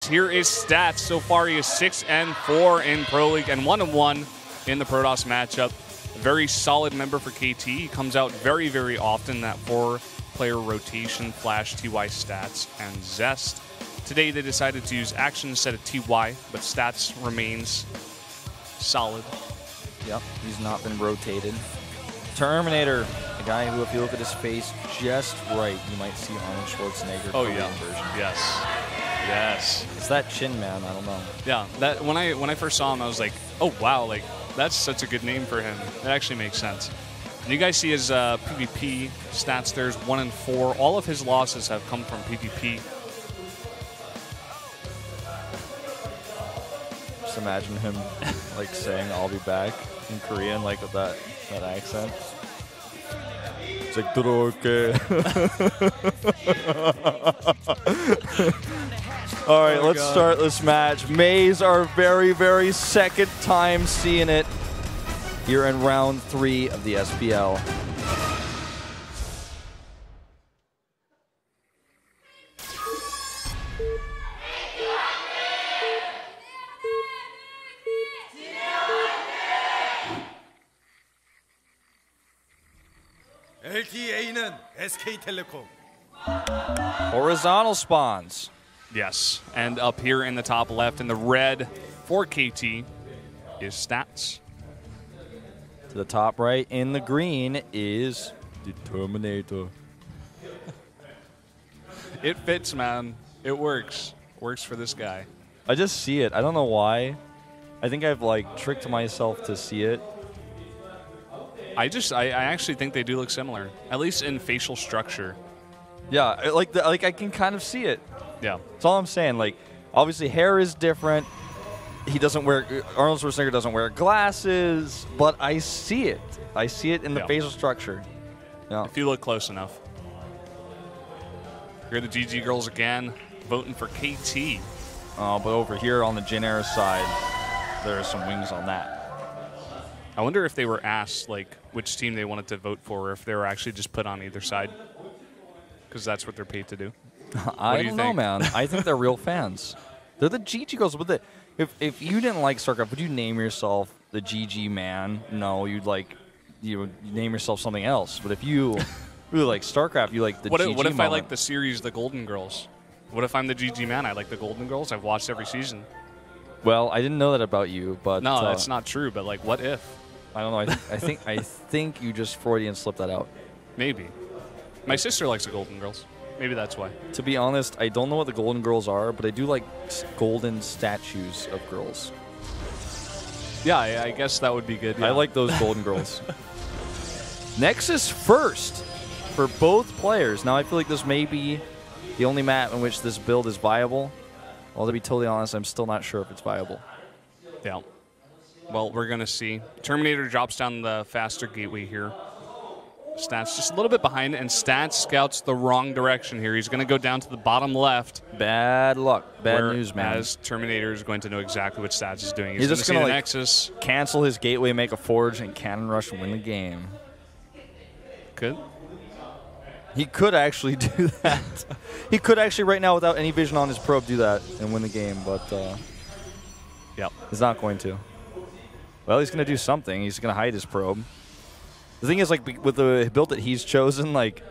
Here is Stats. So far, he is 6-4 in Pro League and 1-1 in the Protoss matchup. A very solid member for KT. He comes out very, very often, that 4-player rotation, Flash, TY, Stats, and Zest. Today, they decided to use Action instead of TY, but Stats remains solid. Yep, he's not been rotated. Terminator, a guy who, if you look at his face just right, you might see Arnold Schwarzenegger. Oh yeah, version. yes, yes. It's that chin man. I don't know. Yeah, that when I first saw him, I was like, oh wow, like that's such a good name for him. It actually makes sense. And you guys see his PvP stats. There's 1-4. All of his losses have come from PvP. Just imagine him like saying "I'll be back" in Korean, like with that accent. It's like All right, let's start this match. Mays our very, very second time seeing it here in round 3 of the SPL. LTA는 SK텔레콤. Horizontal spawns. Yes, and up here in the top left in the red for KT is Stats. To the top right in the green is the Terminator. It fits, man. It works. Works for this guy. I just see it. I don't know why. I think I've like tricked myself to see it. I actually think they do look similar, at least in facial structure. Yeah, like I can kind of see it. Yeah, that's all I'm saying. Like, obviously, hair is different. He doesn't wear Arnold Schwarzenegger doesn't wear glasses, but I see it. I see it in the facial structure. Yeah. If you look close enough. Here are the GG girls again, voting for KT. Oh, but over here on the JINAIR side, there are some wings on that. I wonder if they were asked like which team they wanted to vote for, or if they were actually just put on either side, because that's what they're paid to do. I don't know, man. I think they're real fans. They're the GG girls. With it, if you didn't like StarCraft, would you name yourself the GG man? No, you'd name yourself something else. But if you really like StarCraft, you like the GG. What if I like the series, the Golden Girls? What if I'm the GG man? I like the Golden Girls. I've watched every season. Well, I didn't know that about you, but no, that's not true. But like, what if? I don't know. I think you just Freudian slipped that out. Maybe. My sister likes the Golden Girls. Maybe that's why. To be honest, I don't know what the Golden Girls are, but I do like golden statues of girls. Yeah, I guess that would be good. Yeah. I like those Golden Girls. Nexus first for both players. Now, I feel like this may be the only map in which this build is viable. Well, to be totally honest, I'm still not sure if it's viable. Yeah. Well, we're going to see. Terminator drops down the faster gateway here. Stats just a little bit behind, and Stats scouts the wrong direction here. He's going to go down to the bottom left. Bad luck. Bad news, man. As Terminator is going to know exactly what Stats is doing. He's just going to like, Nexus. Cancel his gateway, make a forge, and cannon rush and win the game. Could. He could actually do that. He could actually, right now, without any vision on his probe, do that and win the game, but yep. He's not going to. Well, he's going to do something. He's going to hide his probe. The thing is, like, with the build that he's chosen, like,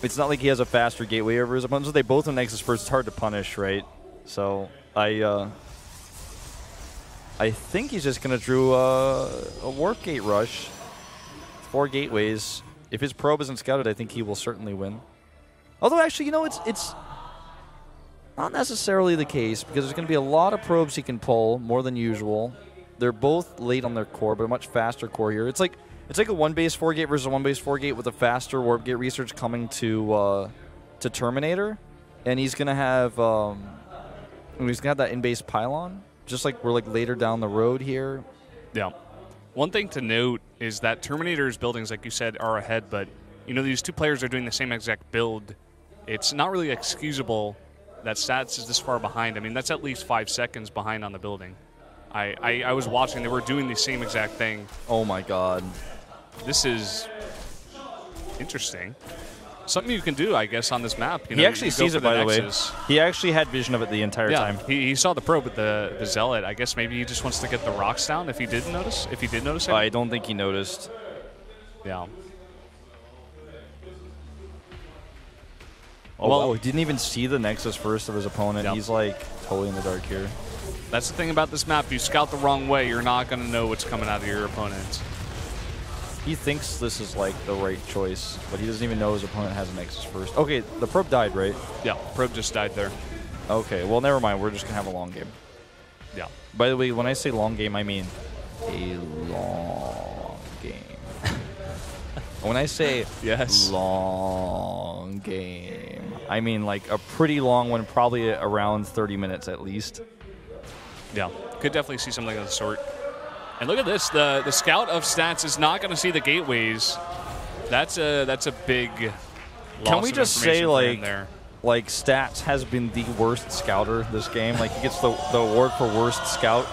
it's not like he has a faster gateway over his opponents. They both have Nexus first. It's hard to punish, right? So I think he's just going to drew a warp gate rush. 4 gateways. If his probe isn't scouted, I think he will certainly win. Although, actually, you know, it's not necessarily the case, because there's going to be a lot of probes he can pull, more than usual. They're both late on their core, but a much faster core here. It's like a 1 base 4 gate versus a 1 base 4 gate with a faster warp gate research coming to Terminator, and he's gonna have that in base pylon, just like we're like later down the road here. Yeah. One thing to note is that Terminator's buildings, like you said, are ahead, but you know these two players are doing the same exact build. It's not really excusable that Stats is this far behind. I mean, that's at least 5 seconds behind on the building. I was watching; they were doing the same exact thing. Oh my God. This is interesting. something you can do, I guess, on this map. You know, he actually sees it, by the way. He actually had vision of it the entire time. He saw the probe with the Zealot. I guess maybe he just wants to get the rocks down. If he did notice, it. I don't think he noticed. Yeah. Oh, well, he didn't even see the Nexus first of his opponent. Yep. He's like totally in the dark here. That's the thing about this map. If you scout the wrong way, you're not going to know what's coming out of your opponent. He thinks this is like the right choice, but he doesn't even know his opponent has a Nexus first. Okay, the probe died, right? Yeah, probe just died there. Okay, well, never mind. We're just going to have a long game. Yeah. By the way, when I say long game, I mean a long game. When I say long game, I mean like a pretty long one, probably around 30 minutes at least. Yeah, could definitely see something of the sort. And look at this, the scout of stats is not going to see the gateways. That's a big loss. Can we just say like stats has been the worst scouter this game? Like he gets the award for worst scout.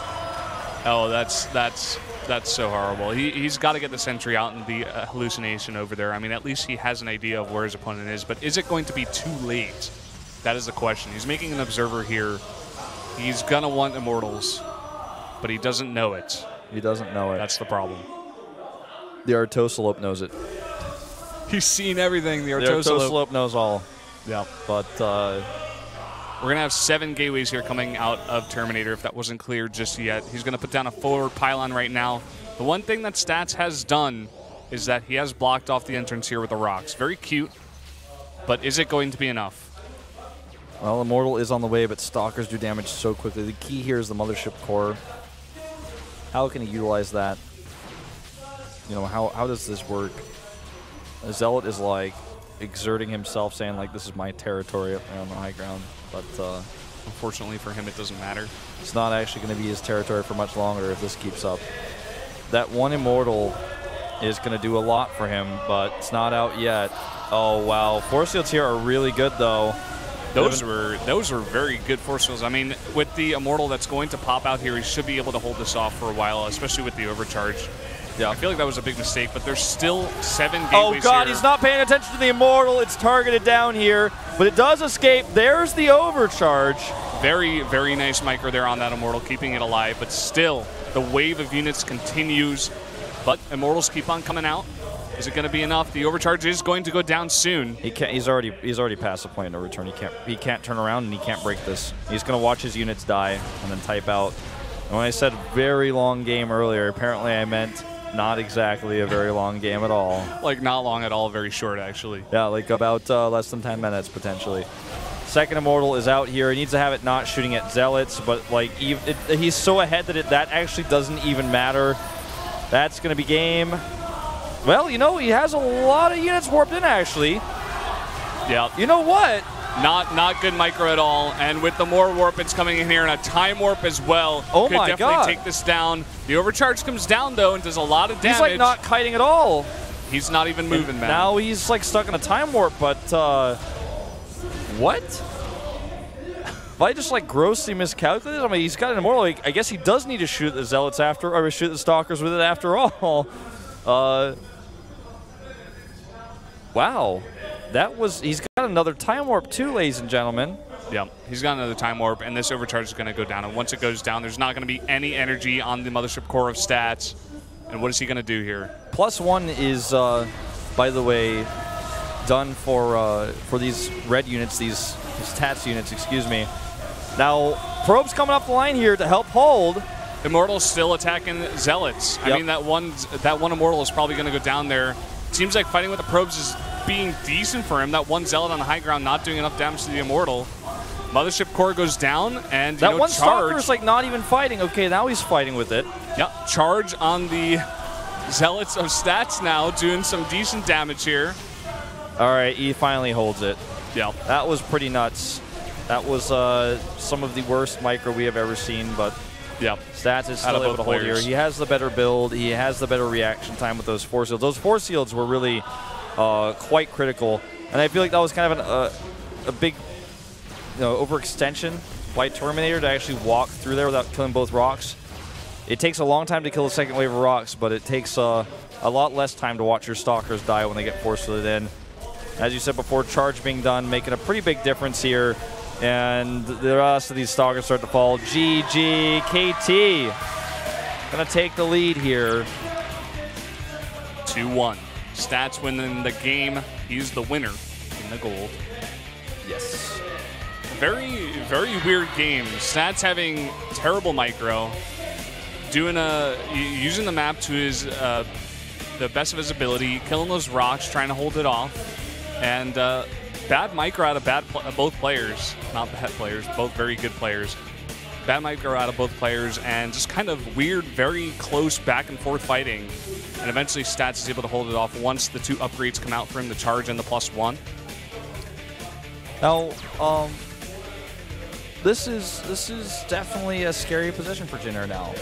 Oh, that's so horrible. He's got to get the sentry out and the hallucination over there. I mean, at least he has an idea of where his opponent is. But is it going to be too late? That is the question. He's making an observer here. He's going to want Immortals, but he doesn't know it. He doesn't know it. That's the problem. The Artosalope knows it. He's seen everything. The Artosalope knows all. Yeah. But we're going to have 7 gateways here coming out of Terminator, if that wasn't clear just yet. He's going to put down a forward pylon right now. The one thing that Stats has done is that he has blocked off the entrance here with the rocks. Very cute, but is it going to be enough? Well, Immortal is on the way, but Stalkers do damage so quickly. The key here is the Mothership Core. How can he utilize that? You know, how does this work? A Zealot is like exerting himself, saying like, this is my territory up there on the high ground. But unfortunately for him, it doesn't matter. It's not actually going to be his territory for much longer if this keeps up. That one Immortal is going to do a lot for him, but it's not out yet. Oh, wow. Force fields here are really good, though. Those were very good force fields. I mean, with the Immortal that's going to pop out here, he should be able to hold this off for a while, especially with the overcharge. Yeah, I feel like that was a big mistake, but there's still 7 gateways. Oh, God, here. He's not paying attention to the Immortal. It's targeted down here, but it does escape. There's the overcharge. Very, very nice micro there on that Immortal, keeping it alive, but still, the wave of units continues, but Immortals keep on coming out. Is it going to be enough? The overcharge is going to go down soon. He can't. He's already past the point of no return. He can't turn around and he can't break this. He's going to watch his units die and then type out. And when I said very long game earlier, apparently I meant not exactly a very long game at all. Like not long at all, very short actually. Yeah, like about less than 10 minutes potentially. Second Immortal is out here. He needs to have it not shooting at Zealots, but like he's so ahead that that actually doesn't even matter. That's going to be game. Well, you know, he has a lot of units warped in, actually. Yeah. You know what? Not good micro at all. And with the more warp, it's coming in here, and a time warp as well. Oh, my God. Could definitely take this down. The overcharge comes down, though, and does a lot of damage. He's, like, not kiting at all. He's not even moving, man. Now he's, like, stuck in a time warp, but, what? If I just, like, grossly miscalculated, I mean, he's got an Immortal. Like, I guess he does need to shoot the Zealots after, or shoot the Stalkers with it after all. Wow, he's got another time warp too, ladies and gentlemen. Yeah, he's got another time warp, and this overcharge is going to go down. And once it goes down, there's not going to be any energy on the Mothership Core of Stats. And what is he going to do here? +1 is, by the way, done for these red units, these Tats units, excuse me. Now, Probe's coming up the line here to help hold. Immortal's still attacking Zealots. Yep. I mean, that one Immortal is probably going to go down there. Seems like fighting with the probes is being decent for him. That one Zealot on the high ground not doing enough damage to the Immortal. Mothership Core goes down, and that one charge. Stalker's like not even fighting. Okay, now he's fighting with it. Yep, charge on the Zealots of Stats now, doing some decent damage here. All right, he finally holds it. Yeah, that was pretty nuts. That was some of the worst micro we have ever seen, but. Yeah, Stats is still able to hold here. He has the better build. He has the better reaction time with those force shields. Those force shields were really quite critical, and I feel like that was kind of a big, overextension by Terminator to actually walk through there without killing both rocks. It takes a long time to kill the second wave of rocks, but it takes a lot less time to watch your Stalkers die when they get force fielded in. As you said before, charge being done, making a pretty big difference here. And the rest of these stalkers start to fall. GG, KT gonna take the lead here. 2-1. Stats winning the game. He's the winner in the gold. Yes. Very, very weird game. Stats having terrible micro, using the map to his the best of his ability, killing those rocks, trying to hold it off, and bad micro out of both players. Not bad players, both very good players. Bad micro out of both players, and just kind of weird, very close back and forth fighting. And eventually Stats is able to hold it off once the 2 upgrades come out for him, the charge and the +1. Now, this is definitely a scary position for JINAIR now.